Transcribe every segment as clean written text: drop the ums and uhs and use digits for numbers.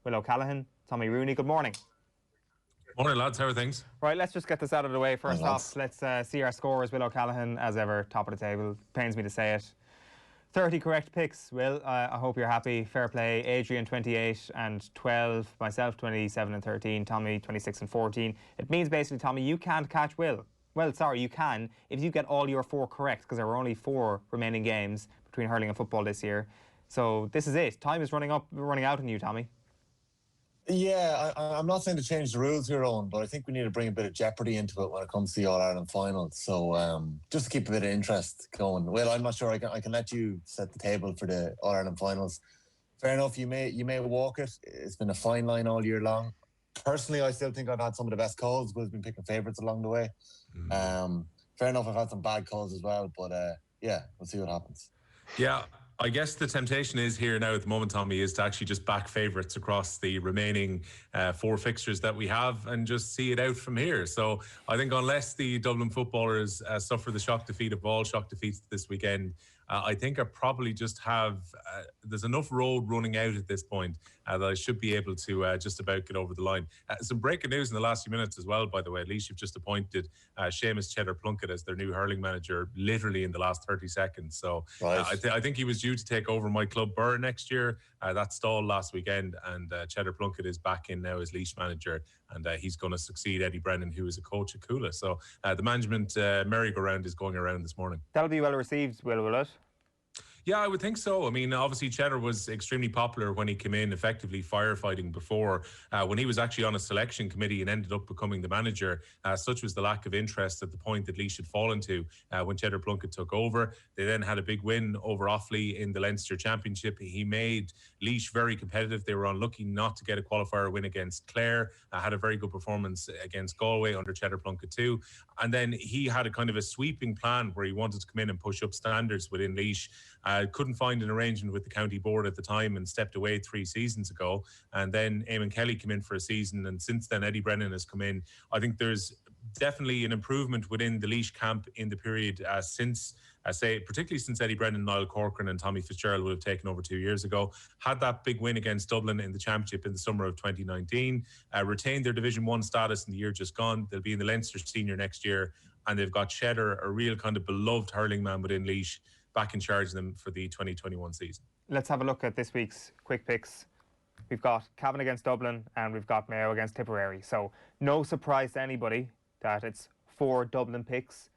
Will O'Callaghan, Tommy Rooney. Good morning. Morning, lads. How are things? Right, let's just get this out of the way. First off, let's see our scores. Will O'Callaghan, as ever, top of the table. Pains me to say it. 30 correct picks, Will. I hope you're happy. Fair play. Adrian, 28 and 12. Myself, 27 and 13. Tommy, 26 and 14. It means basically, Tommy, you can't catch Will. Well, sorry, you can if you get all your 4 correct, because there are only 4 remaining games between hurling and football this year. So this is it. Time is running out on you, Tommy. Yeah, I'm not saying to change the rules here, Owen, but I think we need to bring a bit of jeopardy into it when it comes to the All-Ireland final. So just to keep a bit of interest going. Well, I'm not sure I can let you set the table for the All-Ireland finals. Fair enough, you may walk it. It's been a fine line all year long. Personally, I still think I've had some of the best calls, but I've been picking favourites along the way. Fair enough, I've had some bad calls as well, but yeah, we'll see what happens. Yeah, I guess the temptation is here now at the moment, Tommy, is to actually just back favourites across the remaining 4 fixtures that we have and just see it out from here. So I think unless the Dublin footballers suffer the shock defeat of all shock defeats this weekend, I think I probably just have, there's enough road running out at this point that I should be able to just about get over the line. Some breaking news in the last few minutes as well, by the way. At least you've just appointed Seamus Cheddar Plunkett as their new hurling manager literally in the last 30 seconds. So right. I think he was due to take over my club Burr next year. That stalled last weekend, and Cheddar Plunkett is back in now as Laois manager, and he's going to succeed Eddie Brennan, who is a coach at Coola. So the management merry-go-round is going around this morning. That'll be well received, will it? Yeah, I would think so. I mean, obviously, Cheddar was extremely popular when he came in, effectively firefighting before. When he was actually on a selection committee and ended up becoming the manager, such was the lack of interest at the point that Laois had fallen to when Cheddar Plunkett took over. They then had a big win over Offaly in the Leinster Championship. He made Laois very competitive. They were unlucky not to get a qualifier win against Clare. Had a very good performance against Galway under Cheddar Plunkett too. And then he had a kind of a sweeping plan where he wanted to come in and push up standards within Laois. Couldn't find an arrangement with the county board at the time and stepped away 3 seasons ago. And then Eamon Kelly came in for a season, and since then Eddie Brennan has come in. I think there's definitely an improvement within the Laois camp in the period since, particularly since Eddie Brennan, Niall Corcoran and Tommy Fitzgerald would have taken over 2 years ago. Had that big win against Dublin in the Championship in the summer of 2019. Retained their Division 1 status in the year just gone. They'll be in the Leinster Senior next year. And they've got Cheddar, a real kind of beloved hurling man within Laois, back in charge of them for the 2021 season. Let's have a look at this week's quick picks. We've got Cavan against Dublin and we've got Mayo against Tipperary. So no surprise to anybody that it's 4 Dublin picks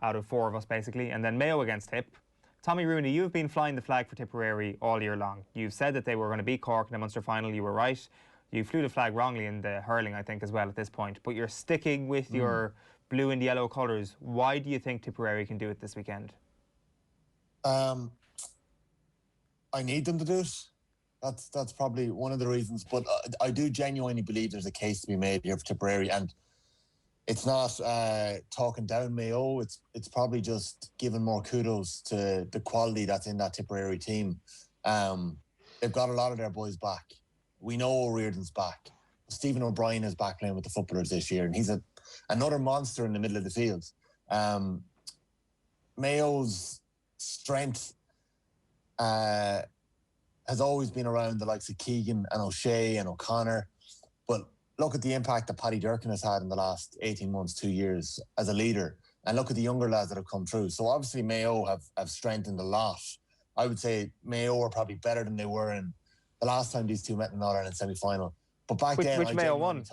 out of 4 of us basically, and then Mayo against Tipp. Tommy Rooney, you've been flying the flag for Tipperary all year long. You've said that they were going to beat Cork in the Munster final. You were right. You flew the flag wrongly in the hurling, I think, as well at this point. But you're sticking with your blue and yellow colours. Why do you think Tipperary can do it this weekend? I need them to do it. That's probably one of the reasons. But I do genuinely believe there's a case to be made here for Tipperary, and it's not talking down Mayo. It's probably just giving more kudos to the quality that's in that Tipperary team. They've got a lot of their boys back. We know O'Riordan's back. Stephen O'Brien is back playing with the footballers this year, and he's another monster in the middle of the field. Mayo's strength has always been around the likes of Keegan and O'Shea and O'Connor, but look at the impact that Paddy Durkin has had in the last 18 months, 2 years as a leader, and look at the younger lads that have come through. So obviously Mayo have strengthened a lot. I would say Mayo are probably better than they were in the last time these two met in the All-Ireland semi-final. But back then, which Mayo won?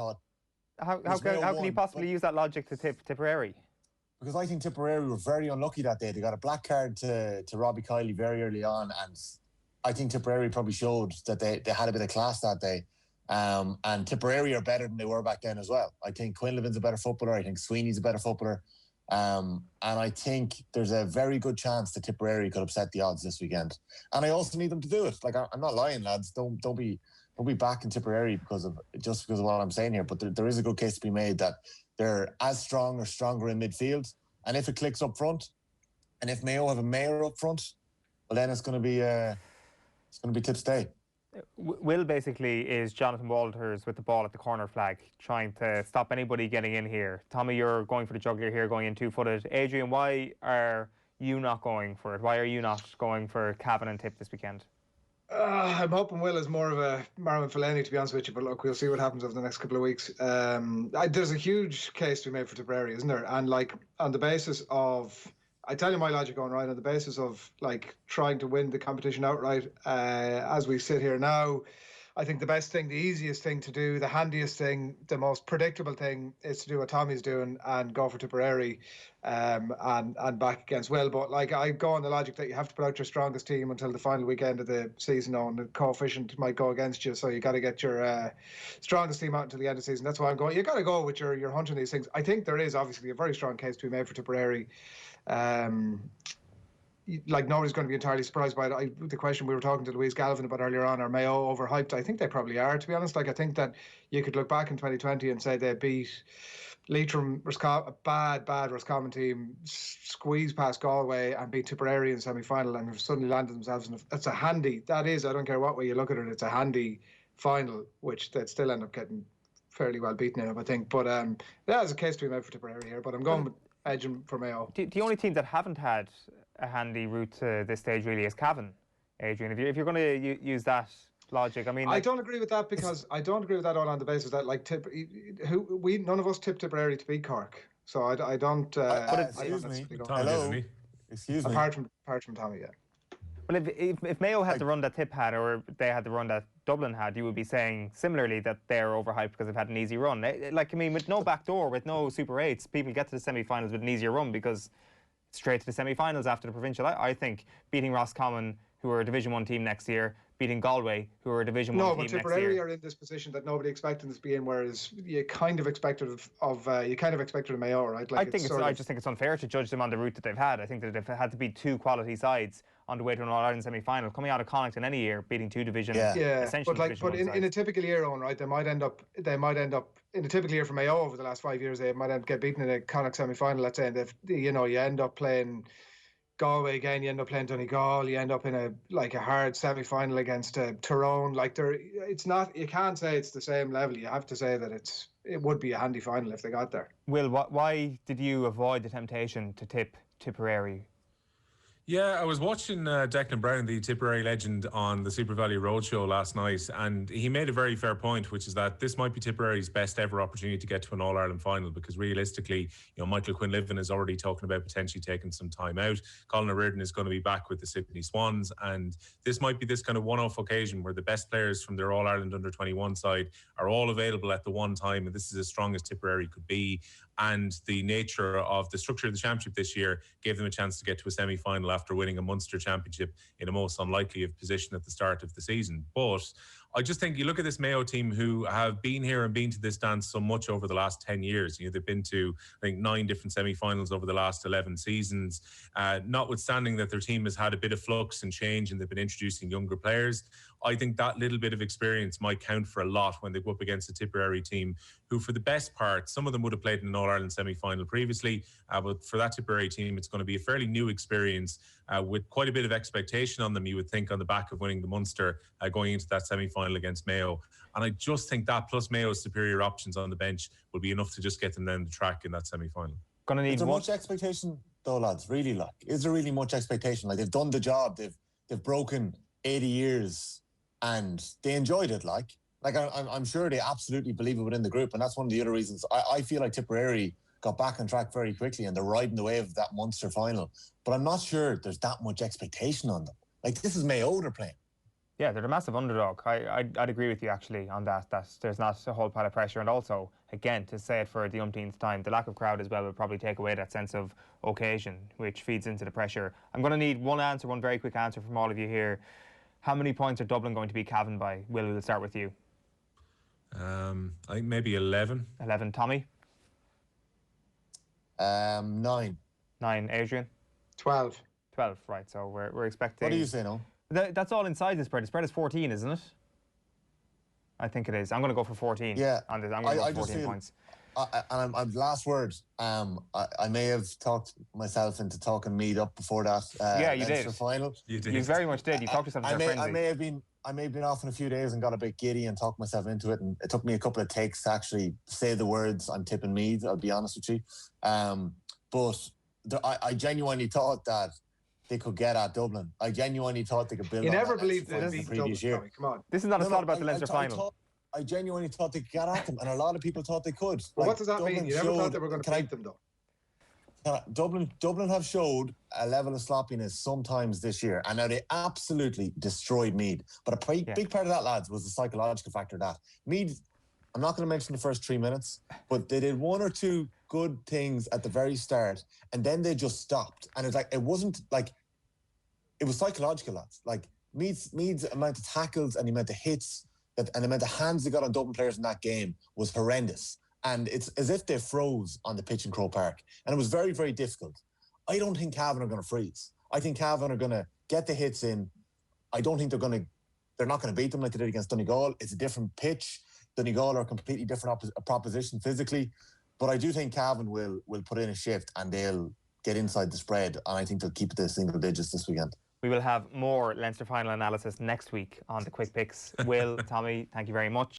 How can you possibly use that logic to Tipperary? Because I think Tipperary were very unlucky that day. They got a black card to Robbie Kiley very early on, and I think Tipperary probably showed that they had a bit of class that day. And Tipperary are better than they were back then as well. I think Quinlivan's a better footballer. I think Sweeney's a better footballer. And I think there's a very good chance that Tipperary could upset the odds this weekend. And I also need them to do it. Like, I'm not lying, lads. Don't be backing Tipperary because of what I'm saying here. But there is a good case to be made that they're as strong or stronger in midfield. And if it clicks up front, and if Mayo have a Mayor up front, well, then it's going to be Tipp's day. Will basically is Jonathan Walters with the ball at the corner flag, trying to stop anybody getting in here. Tommy, you're going for the juggler here, going in 2-footed. Adrian, why are you not going for it? Why are you not going for Cavan and Tipp this weekend? I'm hoping Will is more of a Marvin Fellaini, to be honest with you. But look, we'll see what happens over the next couple of weeks. There's a huge case to be made for Tipperary, isn't there? And like on the basis of, I tell you my logic going right on the basis of like trying to win the competition outright. As we sit here now, I think the best thing, the easiest thing to do, the handiest thing, the most predictable thing is to do what Tommy's doing and go for Tipperary and back against Will. But like I go on the logic that you have to put out your strongest team until the final weekend of the season, and the coefficient might go against you. So you got to get your strongest team out until the end of the season. That's why I'm going. You got to go with your hunch on these things. I think there is obviously a very strong case to be made for Tipperary. Like nobody's going to be entirely surprised by it. The question we were talking to Louise Galvin about earlier on, are Mayo overhyped? I think they probably are, to be honest. Like I think that you could look back in 2020 and say they beat Leitrim, a bad Roscommon team, squeeze past Galway and beat Tipperary in semi-final, and have suddenly landed themselves in it's a handy, that is, I don't care what way you look at it, it's a handy final, which they'd still end up getting fairly well beaten in, I think. But there's a case to be made for Tipperary here, but I'm going with edging for Mayo. The only team that haven't had a handy route to this stage really is Cavan, Adrian. If you're going to use that logic, I mean, like, I don't agree with that, because I don't agree with that all on the basis that like none of us tipped Tipperary to beat Cork, so I don't. Excuse me. Hello. Excuse me. Apart from Tommy, yeah. Well, if Mayo had the run that Tipp had, or they had the run that Dublin had, you would be saying similarly that they're overhyped because they've had an easy run. Like, I mean, with no backdoor, with no Super 8s, people get to the semi-finals with an easier run because straight to the semi-finals after the provincial. I think beating Roscommon, who are a Division 1 team next year, beating Galway, who are a Division 1 team next year. No, but Tipperary are in this position that nobody expected them to be in, whereas you kind of expected of Mayo, right? Like I just think it's unfair to judge them on the route that they've had. I think that they've had to beat two quality sides on the way to an All-Ireland semi-final, coming out of Connacht any year, beating two division, essentially. But in a typical year, Owen, right, they might end up in a typical year for Mayo over the last 5 years. They might get beaten in a Connacht semi-final, let's say, and you end up playing Galway again, you end up playing Donegal, you end up in a hard semi-final against Tyrone. Like it's not, you can't say it's the same level. You have to say that it would be a handy final if they got there. Will, why did you avoid the temptation to tip Tipperary? Yeah, I was watching Declan Brown, the Tipperary legend, on the Super Value Roadshow last night, and he made a very fair point, which is that this might be Tipperary's best ever opportunity to get to an All-Ireland final, because realistically, Michael Quinlivan is already talking about potentially taking some time out. Colin O'Riordan is going to be back with the Sydney Swans, and this might be this kind of one-off occasion where the best players from their All-Ireland under-21 side are all available at the one time, and this is as strong as Tipperary could be. And the nature of the structure of the championship this year gave them a chance to get to a semi-final after winning a Munster championship in a most unlikely of position at the start of the season. But I just think you look at this Mayo team, who have been here and been to this dance so much over the last 10 years. They've been to, I think, 9 different semi-finals over the last 11 seasons. Notwithstanding that their team has had a bit of flux and change and they've been introducing younger players, I think that little bit of experience might count for a lot when they go up against a Tipperary team who, for the best part, some of them would have played in an All-Ireland semi-final previously, but for that Tipperary team, it's going to be a fairly new experience with quite a bit of expectation on them, you would think, on the back of winning the Munster going into that semi-final against Mayo. And I just think that, plus Mayo's superior options on the bench, will be enough to just get them down the track in that semi-final. Is there much expectation, though, lads? Really, is there really much expectation? Like, they've done the job, they've broken 80 years, and they enjoyed it. Like I'm sure they absolutely believe it within the group, and that's one of the other reasons I feel like Tipperary got back on track very quickly, and they're riding the wave of that Munster final. But I'm not sure there's that much expectation on them. Like, this is Mayo they're playing. Yeah, they're a massive underdog. I'd agree with you, actually, on that there's not a whole pile of pressure. And also, again, to say it for the umpteenth time, the lack of crowd as well will probably take away that sense of occasion, which feeds into the pressure. I'm going to need one very quick answer from all of you here. How many points are Dublin going to beat Cavan by? Will, we'll start with you. I think maybe 11. 11. Tommy? 9. 9. Adrian? 12. 12, right. So we're expecting... What do you say, no? That's all inside the spread. The spread is 14, isn't it? I think it is. I'm going to go for 14. Yeah. I'm going to go for 14 points. And last words. I may have talked myself into talking Meath up before that. Yeah, you did. Final. You very much did. You talked yourself into a frenzy. I may have been off in a few days and got a bit giddy and talked myself into it, and it took me a couple of takes to actually say the words I'm tipping Meath, I'll be honest with you. But I genuinely thought that they could get at Dublin. I genuinely thought they could build. You on never that believed Leinster they'd final the beat previous Dublin, year. Tommy. Come on. This is not a thought about the Leinster final. I genuinely thought they could get at them, and a lot of people thought they could. Well, what does that mean? You never thought they were going to beat them, though. Dublin have showed a level of sloppiness sometimes this year, and now they absolutely destroyed Meath. But a big part of that, lads, was the psychological factor of that. Meath, I'm not going to mention the first 3 minutes, but they did one or two good things at the very start, and then they just stopped. And it's like, it wasn't like, it was psychological, lads. Like, Meath's amount of tackles and the amount of hits and the amount of hands they got on Dublin players in that game was horrendous. And it's as if they froze on the pitch in Croke Park. And it was very, very difficult. I don't think Cavan are going to freeze. I think Cavan are going to get the hits in. I don't think they're not going to beat them like they did against Donegal. It's a different pitch. Donegal are a completely different proposition physically. But I do think Cavan will put in a shift and they'll get inside the spread. And I think they'll keep it to single digits this weekend. We will have more Leinster final analysis next week on the Quick Picks. Will, Tommy, thank you very much.